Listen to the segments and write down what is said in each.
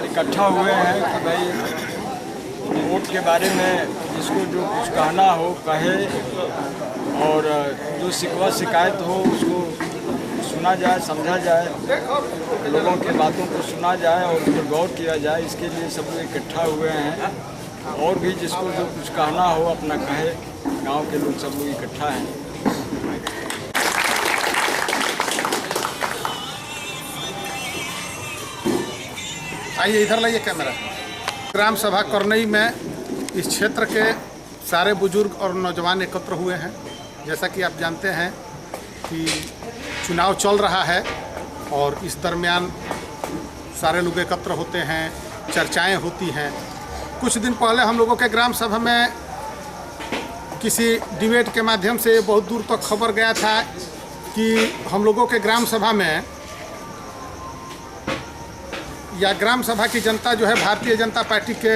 पर इकट्ठा हुए हैं कि भाई वोट के बारे में जिसको जो कुछ कहना हो कहे, और जो शिकवा शिकायत हो उसको सुना जाए, समझा जाए, लोगों की बातों को सुना जाए और उस पर गौर किया जाए। इसके लिए सब लोग इकट्ठा हुए हैं। और भी जिसको जो कुछ कहना हो अपना कहे, गांव के लोग सब लोग इकट्ठा हैं। आइए इधर लाइए कैमरा। ग्राम सभा करनई में इस क्षेत्र के सारे बुजुर्ग और नौजवान एकत्र हुए हैं। जैसा कि आप जानते हैं कि चुनाव चल रहा है और इस दरमियान सारे लोग एकत्र होते हैं, चर्चाएं होती हैं। कुछ दिन पहले हम लोगों के ग्राम सभा में किसी डिबेट के माध्यम से बहुत दूर तक खबर गया था कि हम लोगों के ग्राम सभा में या ग्राम सभा की जनता जो है भारतीय जनता पार्टी के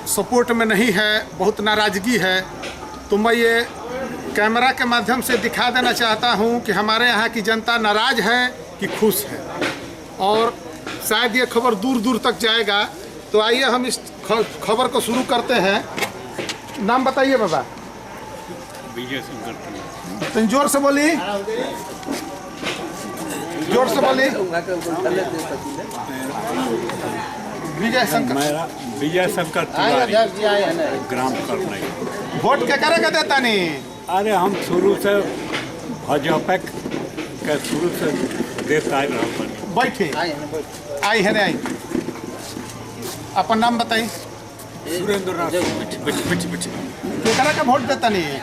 सपोर्ट में नहीं है, बहुत नाराज़गी है। तो मैं ये कैमरा के माध्यम से दिखा देना चाहता हूँ कि हमारे यहाँ की जनता नाराज़ है कि खुश है, और शायद ये खबर दूर दूर तक जाएगा। तो आइए हम इस खबर को शुरू करते हैं। नाम बताइए बाबा। विजय शंकर। तो जोर से बोली, जोर से बोली। विजय शंकर। विजय शंकर ग्राम करनई। वोट क्या करेगा देता नहीं? अरे हम शुरू से भाजपा के शुरू से देता ही रहा। बैठे आई है नहीं। अपन नाम बताइए। सुरेंद्र नाथ। क्या का वोट देता नहीं है?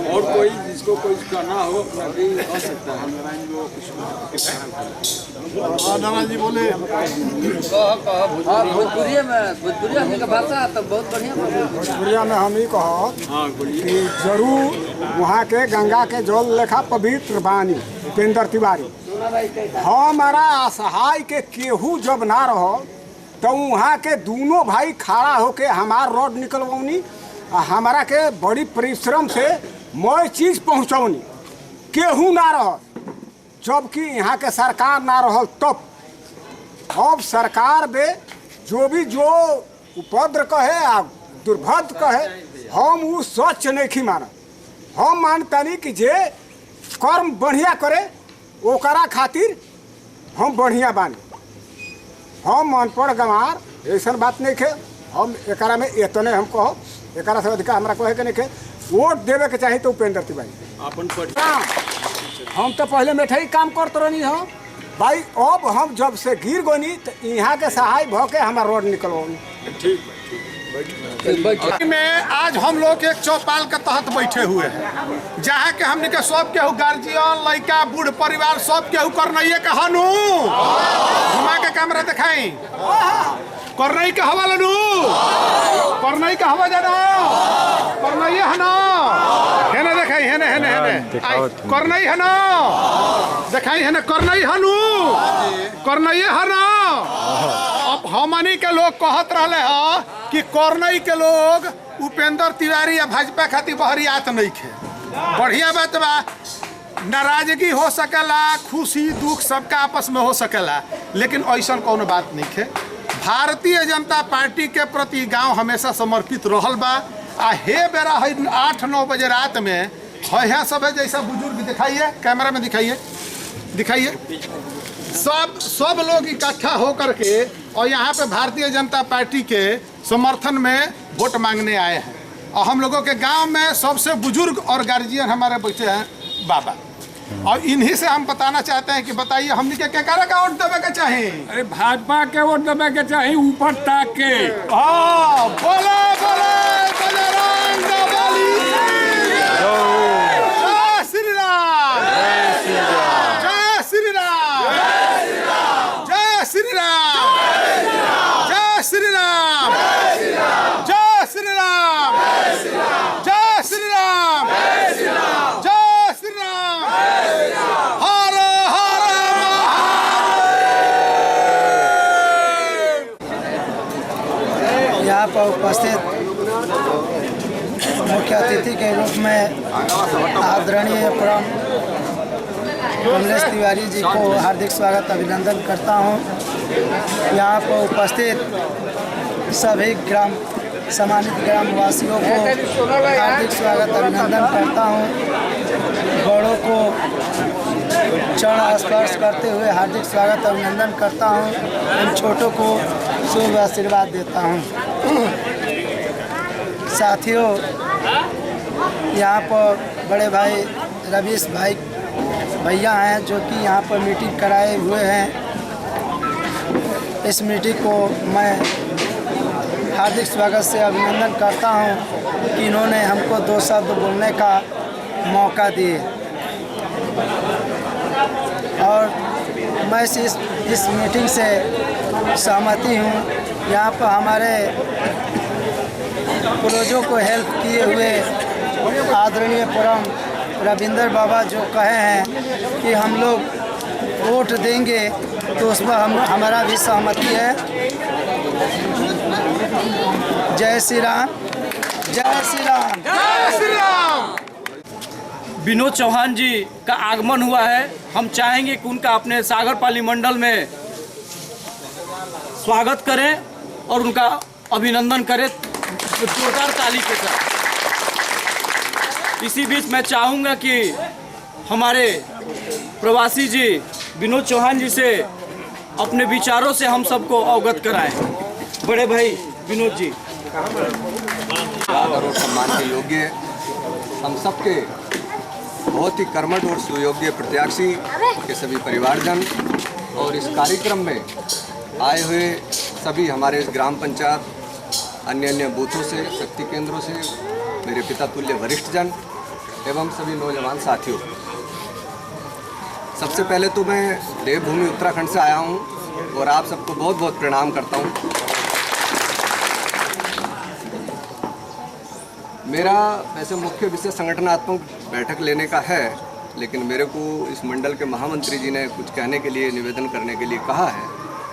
और कोई जिसको कोई कहना हो अपना भी कह सकता है। नारायण जी बोले। भोजपुरिया में भाषा तो बहुत बढ़िया। भोजपुरिया में हम ही कहो कि जरूर वहाँ के गंगा के जल लेखा पवित्र बानी उपेंद्र तिवारी। हमारा असहाय के केहू जब ना रहो तो वहाँ के दोनों भाई खड़ा होके हमार रोड निकलवनी, हमारा के बड़ी परिश्रम से मैं चीज़ पहुँचौनी। केहू ना रह, जबकि यहाँ के सरकार ना रह तब। अब सरकार बे जो भी जो उपद्र कहे आ दुर्भद्र कहे, हम वो सच नहीं मानब। हम मानतानी कि जे कर्म बढ़िया करे ओकरा खातिर हम बढ़िया बानी। हम अनपढ़ गंवार ऐसा बात नहीं है। हम एकरा में इतने हम कहो, एकरा से अधिकार हमारा कहे के नहीं है। वोट देवे के चाहिए तो उपेंद्र तिवारी। हम तो पहले मिठाई काम करते रहनी हो भाई। अब हम जब से गिर गोनी तो यहाँ के सहाय भ के हमारा रोड निकलवानी। में आज हम लोग एक चौपाल के तहत बैठे हुए हैं, जहाँ के हमने के सब केहू गार्जियन, लड़का, बूढ़ परिवार सब केहू करनई के हनु। घुमा के कैमरा दिखाई। करनई के हवा लनू, करनई के हवा जाना, करनई है ना, है ना दिखाई, है ना, है ना, है ना, करनई है ना, दिखाई है ना, करनई हनु, करनई है ना। अब हमनी के लोग कहत रहे हैं कि करनई के लोग उपेंद्र तिवारी या भाजपा खातिर बहरियात नहीं खे। बढ़िया बात बा, नाराजगी हो सकेला, खुशी दुख सबका आपस में हो सकेला, लेकिन ऐसा कौन बात नहीं खे। भारतीय जनता पार्टी के प्रति गांव हमेशा समर्पित रहल बा। आ हे बेरा है 8-9 बजे रात में है सब है जैसा बुजुर्ग दिखाइए, कैमरा में दिखाइए, दिखाइए। सब लोग इकट्ठा होकर के और यहाँ पे भारतीय जनता पार्टी के समर्थन में वोट मांगने आए हैं। और हम लोगों के गांव में सबसे बुजुर्ग और गार्जियन हमारे बैठे हैं बाबा, और इन्हीं से हम बताना चाहते हैं कि बताइए हमने के केकरा का वोट देवे के चाहिए? अरे भाजपा के वोट देवे के चाहिए, ऊपर तक के। हाँ, बोले बोले बजरंग बली। जय श्री राम, जय श्री राम, जय श्री राम, जय श्री राम, जय श्री राम, जय श्री राम, जय श्री राम, हर हर यहाँ पर उपस्थित मुख्य अतिथि के रूप में आदरणीय परम कमलेश तिवारी जी को हार्दिक स्वागत अभिनंदन करता हूं। यहाँ पर उपस्थित सभी सम्मानित ग्रामवासियों को हार्दिक स्वागत अभिनंदन करता हूं। बड़ों को चरण स्पर्श करते हुए हार्दिक स्वागत अभिनंदन करता हूं। इन छोटों को शुभ आशीर्वाद देता हूं। साथियों, यहाँ पर बड़े भाई रवीश भाई भैया हैं जो कि यहाँ पर मीटिंग कराए हुए हैं। इस मीटिंग को मैं हार्दिक स्वागत से अभिनंदन करता हूं कि इन्होंने हमको 2 शब्द बोलने का मौका दिए और मैं इस मीटिंग से सहमति हूं। यहाँ पर हमारे पूर्वजों को हेल्प किए हुए आदरणीय परम रविंदर बाबा जो कहे हैं कि हम लोग वोट देंगे, तो उसमें हमारा भी सहमति है। जय श्री राम, जय श्री राम, जय श्री राम। विनोद चौहान जी का आगमन हुआ है। हम चाहेंगे कि उनका अपने सागरपाली मंडल में स्वागत करें और उनका अभिनंदन करें जोरदार ताली के साथ। इसी बीच मैं चाहूँगा कि हमारे प्रवासी जी विनोद चौहान जी से अपने विचारों से हम सबको अवगत कराएं। बड़े भाई विनोद जी। आदर और सम्मान के योग्य हम सबके बहुत ही कर्मठ और सुयोग्य प्रत्याशी के सभी परिवारजन और इस कार्यक्रम में आए हुए सभी हमारे इस ग्राम पंचायत अन्य बूथों से, शक्ति केंद्रों से मेरे पिता तुल्य वरिष्ठ जन एवं सभी नौजवान साथियों, सबसे पहले तो मैं देवभूमि उत्तराखंड से आया हूं और आप सबको बहुत बहुत प्रणाम करता हूं। मेरा वैसे मुख्य विषय संगठनात्मक बैठक लेने का है, लेकिन मेरे को इस मंडल के महामंत्री जी ने कुछ कहने के लिए, निवेदन करने के लिए कहा है,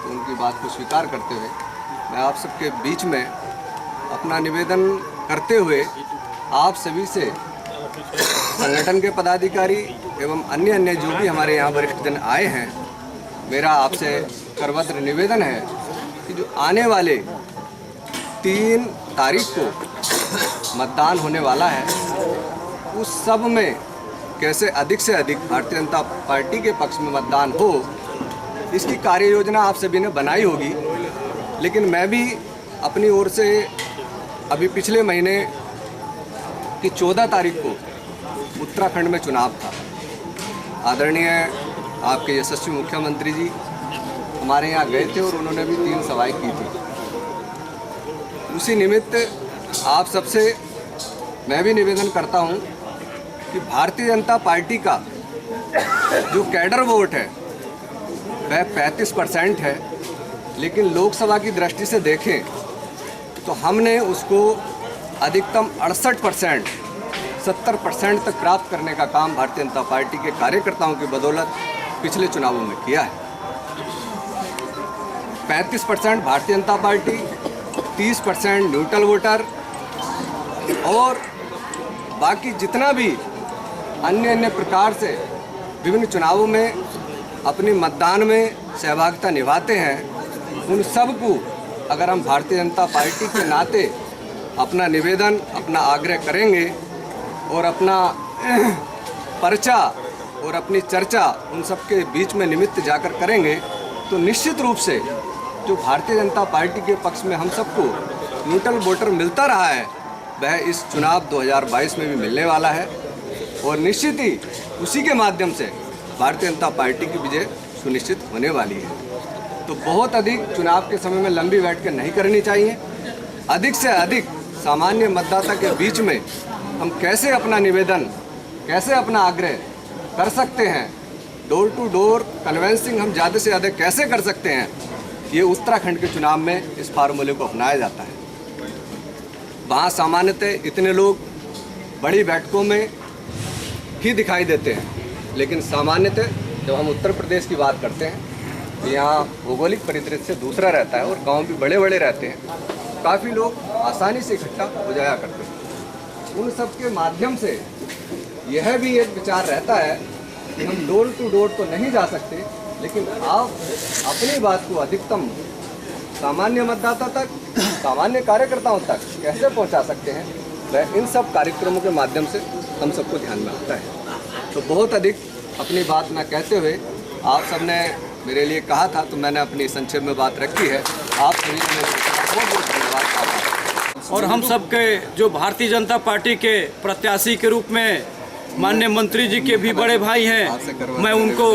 तो उनकी बात को स्वीकार करते हुए मैं आप सबके बीच में अपना निवेदन करते हुए आप सभी से, संगठन के पदाधिकारी एवं अन्य जो भी हमारे यहाँ वरिष्ठ जन आए हैं, मेरा आपसे करवत्र निवेदन है कि जो आने वाले 3 तारीख को मतदान होने वाला है, उस सब में कैसे अधिक से अधिक भारतीय जनता पार्टी के पक्ष में मतदान हो, इसकी कार्य योजना आप सभी ने बनाई होगी। लेकिन मैं भी अपनी ओर से अभी पिछले महीने की 14 तारीख को उत्तराखंड में चुनाव था। आदरणीय आपके यशस्वी मुख्यमंत्री जी हमारे यहाँ गए थे और उन्होंने भी 3 सभाएं की थी। उसी निमित्त आप सबसे मैं भी निवेदन करता हूं कि भारतीय जनता पार्टी का जो कैडर वोट है वह 35% है, लेकिन लोकसभा की दृष्टि से देखें तो हमने उसको अधिकतम 68%, 70% तक प्राप्त करने का काम भारतीय जनता पार्टी के कार्यकर्ताओं की बदौलत पिछले चुनावों में किया है। 35% Bharatiya Janata party, 30% neutral voter और बाकी जितना भी अन्य प्रकार से विभिन्न चुनावों में अपने मतदान में सहभागिता निभाते हैं, उन सब को अगर हम भारतीय जनता पार्टी के नाते अपना निवेदन, अपना आग्रह करेंगे और अपना पर्चा और अपनी चर्चा उन सबके बीच में निमित्त जाकर करेंगे, तो निश्चित रूप से जो भारतीय जनता पार्टी के पक्ष में हम सबको न्यूट्रल वोटर मिलता रहा है, वह इस चुनाव 2022 में भी मिलने वाला है और निश्चित ही उसी के माध्यम से भारतीय जनता पार्टी की विजय सुनिश्चित होने वाली है। तो बहुत अधिक चुनाव के समय में लंबी बैठकें नहीं करनी चाहिए। अधिक से अधिक सामान्य मतदाता के बीच में हम कैसे अपना निवेदन, कैसे अपना आग्रह कर सकते हैं, डोर टू डोर कन्वेंसिंग हम ज़्यादा से ज़्यादा कैसे कर सकते हैं, ये उत्तराखंड के चुनाव में इस फार्मूले को अपनाया जाता है। वहाँ सामान्यतः इतने लोग बड़ी बैठकों में ही दिखाई देते हैं, लेकिन सामान्यतः जब हम उत्तर प्रदेश की बात करते हैं तो यहाँ भौगोलिक परिदृश्य दूसरा रहता है और गांव भी बड़े बड़े रहते हैं, काफ़ी लोग आसानी से इकट्ठा हो जाया करते हैं। उन सब के माध्यम से यह भी एक विचार रहता है कि हम डोर टू डोर तो नहीं जा सकते, लेकिन आप अपनी बात को अधिकतम सामान्य मतदाता तक, सामान्य कार्यकर्ताओं तक कैसे पहुंचा सकते हैं, वह इन सब कार्यक्रमों के माध्यम से हम सबको ध्यान में आता है। तो बहुत अधिक अपनी बात ना कहते हुए आप सबने मेरे लिए कहा था तो मैंने अपनी संक्षेप में बात रखी है। आप सभी को बहुत बहुत धन्यवाद। और हम सबके जो भारतीय जनता पार्टी के प्रत्याशी के रूप में माननीय मंत्री जी के भी बड़े भाई हैं, मैं उनको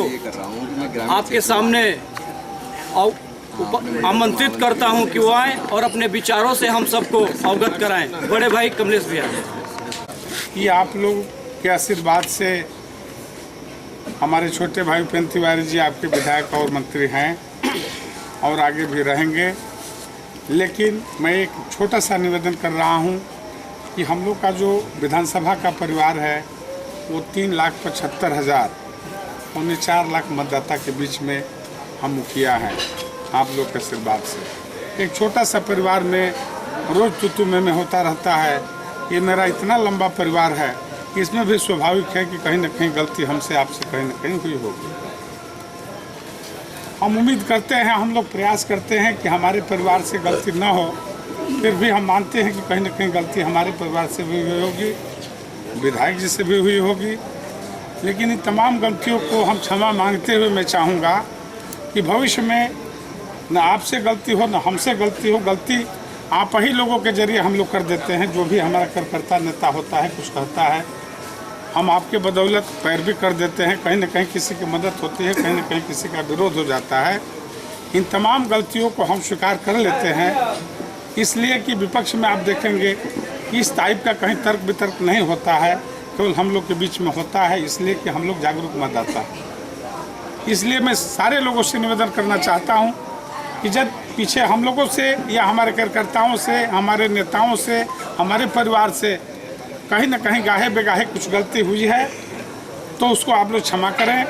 आपके सामने आमंत्रित करता हूं कि वो आएँ और अपने विचारों से हम सबको अवगत कराएं। बड़े भाई कमलेश भैया, ये आप लोग के आशीर्वाद से हमारे छोटे भाई उपेंद्र तिवारी जी आपके विधायक और मंत्री हैं और आगे भी रहेंगे। लेकिन मैं एक छोटा सा निवेदन कर रहा हूं कि हम लोग का जो विधानसभा का परिवार है वो 3,75,000 पौने 4 लाख मतदाता के बीच में हम मुखिया हैं। आप लोग के आशीर्वाद से एक छोटा सा परिवार में रोज़ तुतु में होता रहता है। ये मेरा इतना लंबा परिवार है कि इसमें भी स्वाभाविक है कि कहीं ना कहीं गलती हमसे आपसे कहीं ना कहीं हुई होगी। हम उम्मीद करते हैं, हम लोग प्रयास करते हैं कि हमारे परिवार से गलती ना हो, फिर भी हम मानते हैं कि कहीं ना कहीं गलती हमारे परिवार से भी हुई होगी, विधायक जी से भी हुई होगी। लेकिन इन तमाम गलतियों को हम क्षमा मांगते हुए मैं चाहूँगा कि भविष्य में न आपसे गलती हो न हमसे गलती हो। गलती आप ही लोगों के जरिए हम लोग कर देते हैं। जो भी हमारा कार्यकर्ता नेता होता है, कुछ कहता है, हम आपके बदौलत पैरवी कर देते हैं। कहीं न कहीं किसी की मदद होती है, कहीं न कहीं किसी का विरोध हो जाता है। इन तमाम गलतियों को हम स्वीकार कर लेते हैं, इसलिए कि विपक्ष में आप देखेंगे कि इस टाइप का कहीं तर्क वितर्क नहीं होता है, केवल हम लोग के बीच में होता है, इसलिए कि हम लोग जागरूक मतदाता हैं। इसलिए मैं सारे लोगों से निवेदन करना चाहता हूँ कि जब पीछे हम लोगों से या हमारे कार्यकर्ताओं से, हमारे नेताओं से, हमारे परिवार से कहीं न कहीं गाहे बेगाहे कुछ गलती हुई है तो उसको आप लोग क्षमा करें।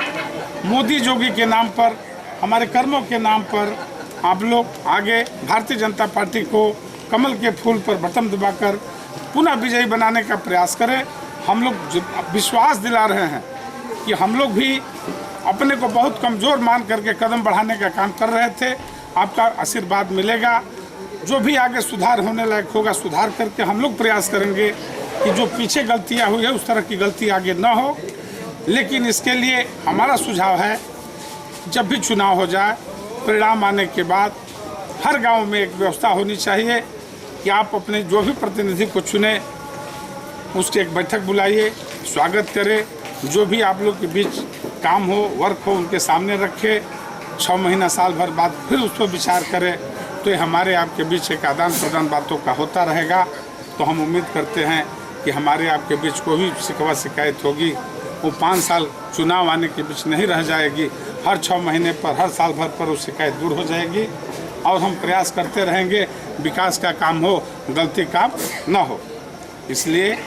मोदी जोगी के नाम पर, हमारे कर्मों के नाम पर आप लोग आगे भारतीय जनता पार्टी को कमल के फूल पर बटन दबाकर पुनः विजयी बनाने का प्रयास करें। हम लोग विश्वास दिला रहे हैं कि हम लोग भी अपने को बहुत कमज़ोर मान करके कदम बढ़ाने का काम कर रहे थे। आपका आशीर्वाद मिलेगा। जो भी आगे सुधार होने लायक होगा सुधार करके हम लोग प्रयास करेंगे कि जो पीछे गलतियां हुई है उस तरह की गलती आगे न हो। लेकिन इसके लिए हमारा सुझाव है, जब भी चुनाव हो जाए, परिणाम आने के बाद हर गांव में एक व्यवस्था होनी चाहिए कि आप अपने जो भी प्रतिनिधि को चुने उसकी एक बैठक बुलाइए, स्वागत करें, जो भी आप लोग के बीच काम हो, वर्क हो, उनके सामने रखें। 6 महीना साल भर बाद फिर उस पर विचार करें तो ये हमारे आपके बीच एक आदान प्रदान बातों का होता रहेगा। तो हम उम्मीद करते हैं कि हमारे आपके बीच कोई भी शिकवा शिकायत होगी वो 5 साल चुनाव आने के बीच नहीं रह जाएगी। हर 6 महीने पर, हर साल भर पर वो शिकायत दूर हो जाएगी और हम प्रयास करते रहेंगे विकास का काम हो, गलती काम न हो। इसलिए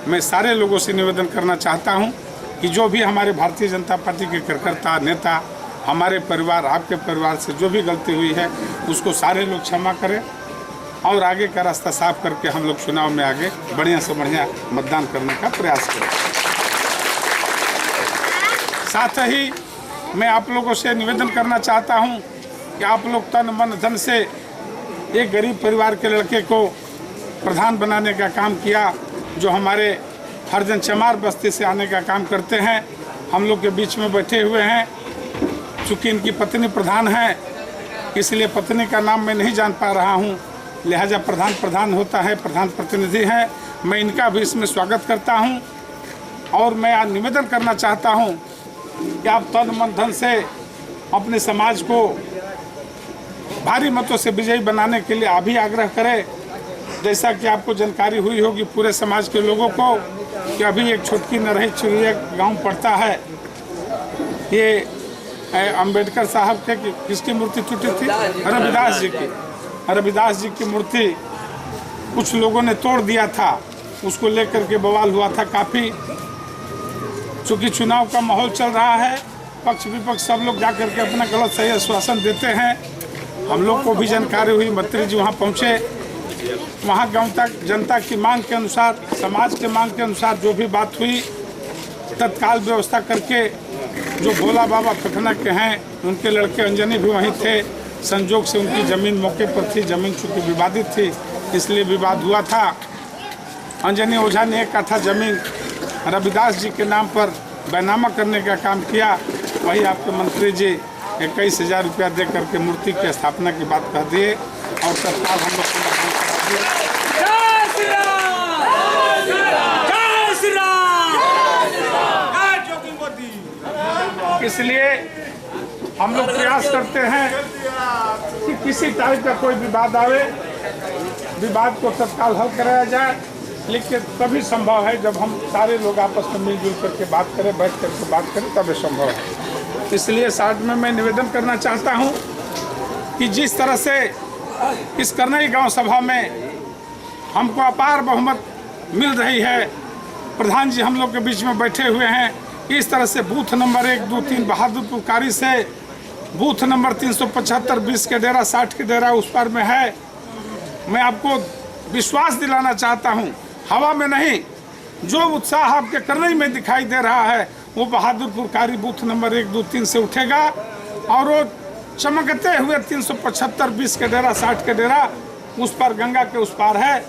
मैं सारे लोगों से निवेदन करना चाहता हूं कि जो भी हमारे भारतीय जनता पार्टी के कार्यकर्ता नेता, हमारे परिवार, आपके परिवार से जो भी गलती हुई है उसको सारे लोग क्षमा करें और आगे का रास्ता साफ करके हम लोग चुनाव में आगे बढ़िया से बढ़िया मतदान करने का प्रयास करें। साथ ही मैं आप लोगों से निवेदन करना चाहता हूं कि आप लोग तन मन धन से एक गरीब परिवार के लड़के को प्रधान बनाने का काम किया, जो हमारे हरजन चमार बस्ती से आने का काम करते हैं। हम लोग के बीच में बैठे हुए हैं। चूँकि इनकी पत्नी प्रधान है, इसलिए पत्नी का नाम मैं नहीं जान पा रहा हूं, लिहाजा प्रधान होता है, प्रधान प्रतिनिधि हैं। मैं इनका भी इसमें स्वागत करता हूं और मैं आज निवेदन करना चाहता हूं कि आप तन मन धन से अपने समाज को भारी मतों से विजयी बनाने के लिए अभी आग्रह करें। जैसा कि आपको जानकारी हुई होगी पूरे समाज के लोगों को कि अभी एक छोटकी नरही चिड़िया गाँव पड़ता है, ये अंबेडकर साहब के किसकी मूर्ति टूटी थी? रविदास जी की। रविदास जी की मूर्ति कुछ लोगों ने तोड़ दिया था, उसको लेकर के बवाल हुआ था काफ़ी। चूँकि चुनाव का माहौल चल रहा है, पक्ष विपक्ष सब लोग जाकर के अपना गलत सही आश्वासन देते हैं। हम लोग को भी जानकारी हुई, मंत्री जी वहाँ पहुँचे, वहाँ गांव तक जनता की मांग के अनुसार, समाज के मांग के अनुसार जो भी बात हुई, तत्काल व्यवस्था करके जो भोला बाबा पटना के हैं उनके लड़के अंजनी भी वहीं थे। संजोग से उनकी ज़मीन मौके पर थी, ज़मीन चूँकि विवादित थी इसलिए विवाद हुआ था। अंजनी ओझा ने एक कट्ठा ज़मीन रविदास जी के नाम पर बैनामा करने का काम किया। वही आपके मंत्री जी 21,000 रुपया दे करके मूर्ति की स्थापना की बात कर दिए और तत्काल हम लोग इसलिए हम लोग प्रयास करते हैं कि किसी टाइप का कोई विवाद आवे, विवाद को तत्काल हल कराया जाए। लेकिन तभी संभव है जब हम सारे लोग आपस में मिलजुल करके बात करें, बैठ करके बात करें, तभी संभव है। इसलिए साथ में मैं निवेदन करना चाहता हूं कि जिस तरह से इस करनई गांव सभा में हमको अपार बहुमत मिल रही है, प्रधान जी हम लोग के बीच में बैठे हुए हैं, इस तरह से बूथ नंबर 1, 2, 3 बहादुरपुर कारी से बूथ नंबर 375 20 के डेरा 60 के डेरा उस पर में है। मैं आपको विश्वास दिलाना चाहता हूं, हवा में नहीं, जो उत्साह आपके करनई में दिखाई दे रहा है वो बहादुरपुर कारी बूथ नंबर 1, 2, 3 से उठेगा और वो चमकते हुए 375 20 के डेरा 60 के डेरा उस पर गंगा के उस पार है।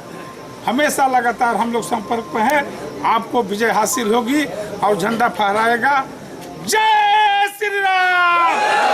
हमेशा लगातार हम लोग संपर्क में हैं, आपको विजय हासिल होगी और झंडा फहराएगा। जय श्री राम।